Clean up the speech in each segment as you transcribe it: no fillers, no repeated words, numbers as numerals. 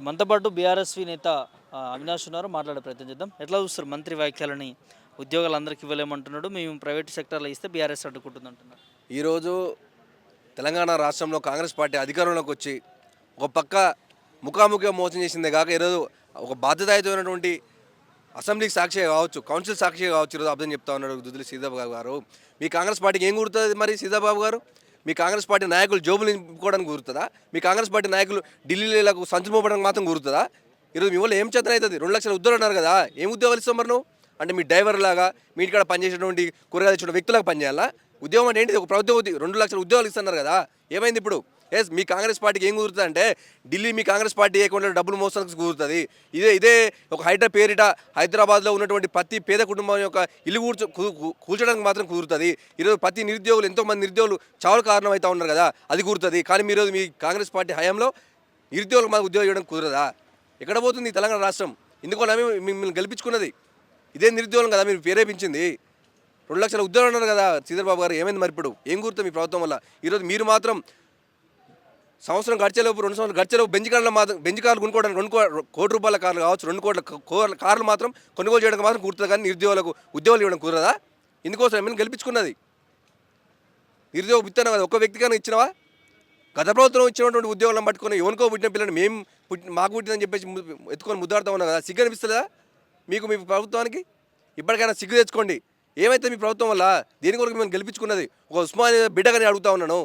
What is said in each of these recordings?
మనతో పాటు బీఆర్ఎస్వి నేత అవినాష్ ఉన్నారు. మాట్లాడే ప్రయత్నం చేద్దాం. ఎట్లా చూస్తారు మంత్రి వ్యాఖ్యలని? ఉద్యోగాలు అందరికీ ఇవ్వలేమంటున్నాడు. మేము ప్రైవేట్ సెక్టార్లో ఇస్తే బీఆర్ఎస్ అడ్డుకుంటుంది అంటున్నారు. ఈరోజు తెలంగాణ రాష్ట్రంలో కాంగ్రెస్ పార్టీ అధికారంలోకి వచ్చి ఒక పక్క ముఖాముఖిగా మోసం చేసిందే కాక ఈరోజు ఒక బాధ్యతాయుతమైనటువంటి అసెంబ్లీకి సాక్షిగా కావచ్చు, కౌన్సిల్ సాక్షిగా కావచ్చు, ఈరోజు అర్థం చెప్తా ఉన్నాడు దుద్దిలి సీతాబాబు గారు. మీ కాంగ్రెస్ పార్టీకి ఏం గుర్తుంది మరి సీతాబాబు గారు? మీ కాంగ్రెస్ పార్టీ నాయకులు జోబులు నింపుకోవడానికి గుర్తుందా? మీ కాంగ్రెస్ పార్టీ నాయకులు ఢిల్లీలకు సంచులు మోపడానికి మాత్రం గుర్తుందా? ఈరోజు మీ వల్ల ఏం చేతన అవుతుంది? 2 లక్షల ఉద్యోగాలు అన్నారు కదా, ఏం ఉద్యోగాలు ఇస్తాం మరి నువ్వు? అంటే మీ డ్రైవర్ లాగా మీ ఇంటికాడ పనిచేసేటువంటి కూరగాయలు ఇచ్చిన వ్యక్తులకు పనిచేయాలా? ఉద్యోగం అంటే ఏంటిది? ఒక ప్రభుత్వ 2 లక్షల ఉద్యోగాలు ఇస్తున్నారు కదా, ఏమైంది ఇప్పుడు? మీ కాంగ్రెస్ పార్టీకి ఏం కుదురుతుంది అంటే ఢిల్లీ మీ కాంగ్రెస్ పార్టీ అకౌంట్లో డబ్బులు మోసానికి కుదురుతుంది. ఇదే ఒక హైడ్రా పేరిట హైదరాబాద్లో ఉన్నటువంటి ప్రతి పేద కుటుంబం యొక్క ఇల్లు కూల్చడానికి మాత్రం కుదురుతుంది. ఈరోజు ప్రతి నిరుద్యోగులు ఎంతోమంది నిరుద్యోగులు చావులు కారణం అవుతూ ఉన్నారు కదా, అది కుదురుతుంది. కానీ మీరోజు మీ కాంగ్రెస్ పార్టీ హయాంలో నిరుద్యోగులకు మాకు ఉద్యోగం ఇవ్వడం కుదరదా? ఎక్కడ పోతుంది తెలంగాణ రాష్ట్రం? ఇందుకోసం మిమ్మల్ని గెలిపించుకున్నది ఇదే నిరుద్యోగం కదా, మీరు ప్రేరేపించింది. 2 లక్షల ఉద్యోగాలు ఉన్నారు కదా శ్రీధర్బాబు గారు, ఏమైంది మరి ఇప్పుడు? ఏం గుర్తుంది మీ ప్రభుత్వం వల్ల? ఈరోజు మీరు మాత్రం సంవత్సరం గడిచేలోపు 2 సంవత్సరాలు గడిచేలోపు బెంచ్ కార్లు కొనుక్కోవడానికి 2 కోట్ల రూపాయల కార్లు కావచ్చు, 2 కోట్ల కార్లు మాత్రం కొనుగోలు చేయడానికి మాత్రం కుదురుతుంది. కానీ నిరుద్యోగులకు ఉద్యోగాలు ఇవ్వడం కుదరదా? ఇందుకోసం ఏమైనా గెలిపించుకున్నది నిరుద్యోగ విత్తనం కదా, ఒక్క వ్యక్తికైనా ఇచ్చినవా? గత ప్రభుత్వం ఇచ్చినటువంటి ఉద్యోగాలను పట్టుకొని ఎవరికో పుట్టిన పిల్లని మాకు పుట్టిందని చెప్పేసి ఎత్తుకొని ముద్దాడుతూ ఉన్నాం కదా, సిగ్గు అనిపిస్తుందా మీకు? మీ ప్రభుత్వానికి ఇప్పటికైనా సిగ్గు తెచ్చుకోండి. ఏమైతే మీ ప్రభుత్వం వల్ల దేని కొరకు మేము గెలిపించుకున్నది? ఒక ఉస్మానియా బిడ్డగానే అడుగుతా ఉన్నాను.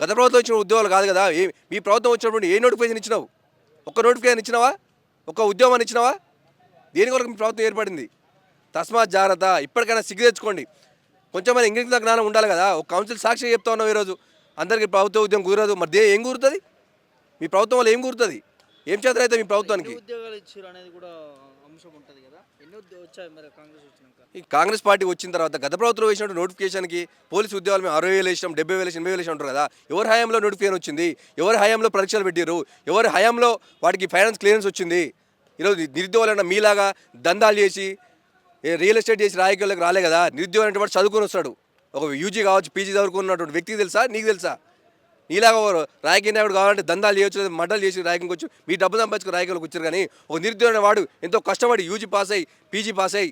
గత ప్రభుత్వం ఇచ్చిన ఉద్యోగాలు కాదు కదా, మీ ప్రభుత్వం వచ్చినటువంటి ఏ నోటిఫికేషన్ ఇచ్చినావు? ఒక్క నోటిఫికేషన్ ఇచ్చినావా? ఒక్క ఉద్యోగాన్ని ఇచ్చినావా? దేని కొరకు మీ ప్రభుత్వం ఏర్పడింది? తస్మాత్ జాగ్రత్త, ఇప్పటికైనా సిగ్గు తెచ్చుకోండి. కొంచెం ఇంగ్లీష్ జ్ఞానం ఉండాలి కదా. ఒక కౌన్సిల్ సాక్షిగా చెప్తా ఉన్నావు ఈరోజు అందరికీ ప్రభుత్వ ఉద్యోగం కుదరదు. మరి ఏం కుదురుతుంది? మీ ప్రభుత్వం వల్ల ఏం కుదురుతుంది? ఏం చేతనైతే మీ ప్రభుత్వానికి? ఉద్యోగాలు ఇచ్చారు అనేది కూడా అంశం ఉంటుంది కదా. ఎన్ని వచ్చాయి మరి కాంగ్రెస్ వచ్చినాక? ఈ కాంగ్రెస్ పార్టీ వచ్చిన తర్వాత గత ప్రభుత్వం వేసినట్టు నోటిఫికేషన్కి పోలీసు ఉద్యోగాలు మేము 60,000 వేసినాం, 70,000 వేసినాం, 80,000 వేసినాం అంటారు కదా. ఎవరి హయాంలో నోటిఫికేషన్ వచ్చింది? ఎవరి హయాంలో పరీక్షలు పెట్టారు? ఎవరి హయాంలో వాటికి ఫైనాన్స్ క్లియరెన్స్ వచ్చింది? ఈరోజు నిరుద్యోగులైనా మీలాగా దందాలు చేసి రియల్ ఎస్టేట్ చేసి రాజకీయాలకు రాలే కదా. నిరుద్యోగం అంటే వాడు చదువుకొని వస్తాడు. ఒక యూజీ కావచ్చు, పీజీ చదువుకున్నటువంటి వ్యక్తికి తెలుసా? నీకు తెలుసా? నీలాగా రాజకీయ నాయకుడు కావాలంటే దందాలు చేయొచ్చు, లేదా మడ్డలు చేసి రాజకీయంకి వచ్చి మీ డబ్బు సంపాదించుకుని రాజకీయాలకు వచ్చారు. కానీ ఒక నిరుద్యోగ వాడు ఎంతో కష్టపడి యూజీ పాస్ అయ్యి, పీజీ పాస్ అయ్యి,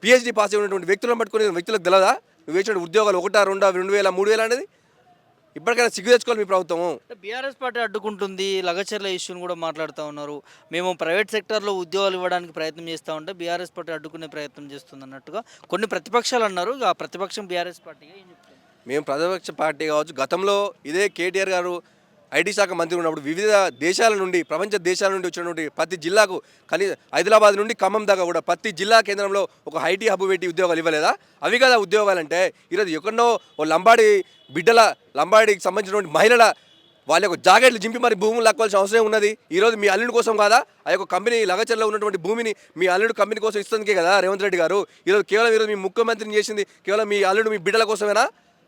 పిహెచ్డీ పాస్ అయి ఉన్నటువంటి వ్యక్తులను పట్టుకునే వ్యక్తులకు తెలియదా నువ్వు వేసిన ఉద్యోగాలు 1, 2, 2,000, 3,000 అనేది? ఇప్పటికైనా సిగ్గు తెచ్చుకోవాలి మీ ప్రభుత్వం. బీఆర్ఎస్ పార్టీ అడ్డుకుంటుంది. లగచర్ల ఇష్యూని కూడా మాట్లాడుతూ ఉన్నారు. మేము ప్రైవేట్ సెక్టార్లో ఉద్యోగాలు ఇవ్వడానికి ప్రయత్నం చేస్తూ ఉంటే బీఆర్ఎస్ పార్టీ అడ్డుకునే ప్రయత్నం చేస్తుంది అన్నట్టుగా కొన్ని ప్రతిపక్షాలు అన్నారు. ఆ ప్రతిపక్షం బీఆర్ఎస్ పార్టీగా ఏం చెప్తారు? మేము ప్రతిపక్ష పార్టీ కావచ్చు, గతంలో ఇదే కేటీఆర్ గారు ఐటీ శాఖ మంత్రి ఉన్నప్పుడు వివిధ దేశాల నుండి, ప్రపంచ దేశాల నుండి వచ్చినటువంటి ప్రతి జిల్లాకు హైదరాబాద్ నుండి ఖమ్మం దాకా కూడా ప్రతి జిల్లా కేంద్రంలో ఒక ఐటీ హబ్ పెట్టి ఉద్యోగాలు ఇవ్వలేదా? అవి కదా ఉద్యోగాలు అంటే. ఈరోజు ఎక్కడో లంబాడికి సంబంధించినటువంటి మహిళల వాళ్ళ యొక్క జాకెట్లు జింపి మరి భూములు లాక్కోవాల్సిన అవసరం ఉన్నది. ఈరోజు మీ అల్లుడి కోసం కాదా? ఆ యొక్క కంపెనీ లగచర్లో ఉన్నటువంటి భూమిని మీ అల్లుడు కంపెనీ కోసం ఇస్తుందికే కదా రేవంత్ రెడ్డి గారు. ఈరోజు మీ ముఖ్యమంత్రిని చేసింది కేవలం మీ అల్లుడు మీ బిడ్డల కోసమేనా?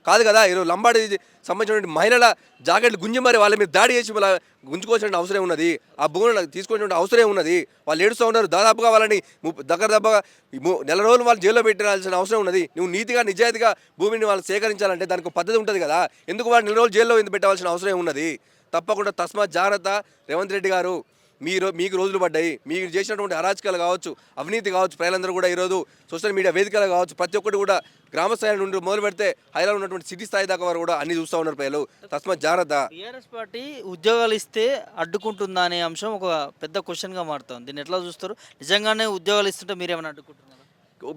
కాదు కదా. ఈరోజు లంబాడి సంబంధించినటువంటి మహిళల జాకెట్లు గుంజి మరి వాళ్ళ మీద దాడి చేసి గుంజుకోవాల్సిన అవసరం ఉన్నది. ఆ భూములను తీసుకోవాల్సిన అవసరం ఉన్నది. వాళ్ళు ఏడుస్తూ ఉన్నారు. దాదాపుగా వాళ్ళని దగ్గర నెల రోజులు వాళ్ళు జైల్లో పెట్టాల్సిన అవసరం ఉన్నది. నువ్వు నీతిగా నిజాయితీగా భూమిని వాళ్ళు సేకరించాలంటే దానికి పద్ధతి ఉంటుంది కదా. ఎందుకు వాళ్ళు నెల రోజులు జైల్లో ఎందుకు పెట్టాల్సిన అవసరం ఉన్నది? తప్పకుండా తస్మాత్ జాగ్రత్త రేవంత్ రెడ్డి గారు. మీకు రోజులు పడ్డాయి. మీరు చేసినటువంటి అరాచకాలు కావచ్చు, అవినీతి కావచ్చు, ప్రజలందరూ కూడా ఈరోజు సోషల్ మీడియా వేదికలు కావచ్చు, ప్రతి ఒక్కటి కూడా గ్రామ స్థాయి నుండి మొదలు పెడితే హైదరాబాద్ ఉన్నటువంటి సిటీ స్థాయి దాకా వారు కూడా అన్ని చూస్తూ ఉన్నారు ప్రజలు. తస్మాత్ జాగ్రత్త. బీఆర్ఎస్ పార్టీ ఉద్యోగాలు ఇస్తే అడ్డుకుంటుందా అనే అంశం ఒక పెద్ద క్వశ్చన్గా మారుతుంది. దీన్ని ఎట్లా చూస్తారు? నిజంగానే ఉద్యోగాలు ఇస్తుంటే మీరేమైనా అడ్డుకుంటున్నారా?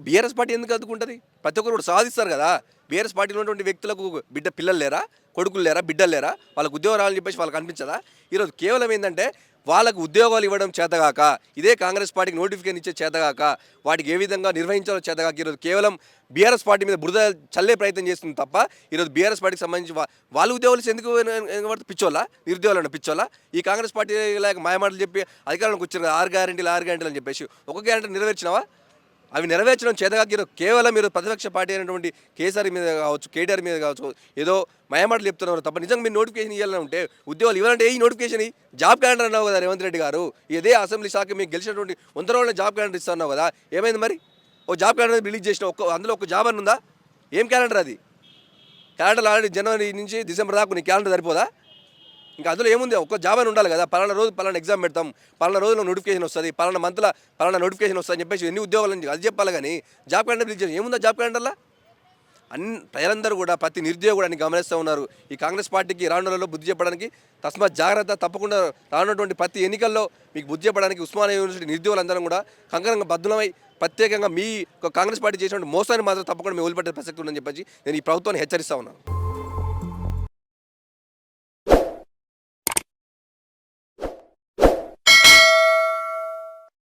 బీఆర్ఎస్ పార్టీ ఎందుకు అడ్డుకుంటుంది? ప్రతి ఒక్కరు కూడా సాధిస్తారు కదా. బీఆర్ఎస్ పార్టీలో ఉన్నటువంటి వ్యక్తులకు పిల్లలు లేరా, కొడుకులు లేరా, బిడ్డలు లేరా? వాళ్ళకు ఉద్యోగం రావాలని చెప్పేసి వాళ్ళకి అనిపించదా? ఈరోజు కేవలం ఏంటంటే వాళ్ళకు ఉద్యోగాలు ఇవ్వడం చేతగాక, ఇదే కాంగ్రెస్ పార్టీకి నోటిఫికేషన్ ఇచ్చే చేతగాక, వాటికి ఏ విధంగా నిర్వహించాలో చేతగాక ఈరోజు కేవలం బీఆర్ఎస్ పార్టీ మీద బురద చల్లే ప్రయత్నం చేస్తుంది తప్ప ఈరోజు బీఆర్ఎస్ పార్టీకి సంబంధించి వాళ్ళ ఉద్యోగాలు ఎందుకు పిచ్చోళ్ళ? నిరుద్యోగాలు పిచ్చోళ్ళ? ఈ కాంగ్రెస్ పార్టీ లేక మాయమాటలు చెప్పి అధికారంలోకి వచ్చారు కదా, 6 గ్యారెంటీలు అని చెప్పేసి ఒక గ్యారెంటీ నెరవేర్చినావా? అవి నెరవేర్చడం చేతగాక కేవలం మీరు ప్రతిపక్ష పార్టీ అయినటువంటి కేసీఆర్ మీద కావచ్చు, కేటీఆర్ మీద కావచ్చు ఏదో మయమాటలు చెప్తున్నారు తప్ప నిజంగా మీరు నోటిఫికేషన్ ఇవ్వాలని ఉంటే ఉద్యోగాలు ఇవ్వాలంటే ఈ నోటిఫికేషన్ జాబ్ క్యాలెండర్ అన్నావు కదా రేవంత్ రెడ్డి గారు. ఇదే అసెంబ్లీ శాఖ మీకు గెలిచినటువంటి 100 రోజుల జాబ్ క్యాలెండర్ ఇస్తున్నావు కదా, ఏమైంది మరి? ఓ జాబ్ క్యాలెండర్ రిలీజ్ చేసిన అందులో ఒక జాబ్ అని ఉందా? ఏం క్యాలెండర్ అది? క్యాలెండర్ ఆల్రెడీ జనవరి నుంచి డిసెంబర్ దాకా నీ క్యాలెండర్ సరిపోదా? ఇంకా అందులో ఏముంది ఒక్క జాబ్ అని ఉండాలి కదా, పలానా రోజు పలానా ఎగ్జామ్ పెడతాం, పలానా రోజులో నోటిఫికేషన్ వస్తుంది, పలానా మంత్లో పలానా నోటిఫికేషన్ వస్తుంది అని చెప్పేసి ఎన్ని ఉద్యోగాలు అది చెప్పాలి. కానీ జాబ్ క్యాలెండర్ రిలీజ్ చేసి ఏముందా జాబ్ క్యాలెండర్లో? ప్రజలందరూ కూడా ప్రతి నిరుద్యోగుడిని గమనిస్తూ ఉన్నారు. ఈ కాంగ్రెస్ పార్టీకి రానులలో బుద్ధి చెప్పడానికి తస్మాత్ జాగ్రత్త. తప్పకుండా రానున్నటువంటి ప్రతి ఎన్నికల్లో మీకు బుద్ధి చెప్పడానికి ఉస్మానియా యూనివర్సిటీ నిరుద్యోగులందరం కూడా కంకరంగా బద్దులమై ప్రత్యేకంగా మీ కాంగ్రెస్ పార్టీ చేసినటువంటి మోసాన్ని మాత్రం తప్పకుండా మేము వదిలిపెట్టే ప్రసక్తి ఉందని చెప్పి నేను ఈ ప్రభుత్వాన్ని హెచ్చరిస్తా ఉన్నాను.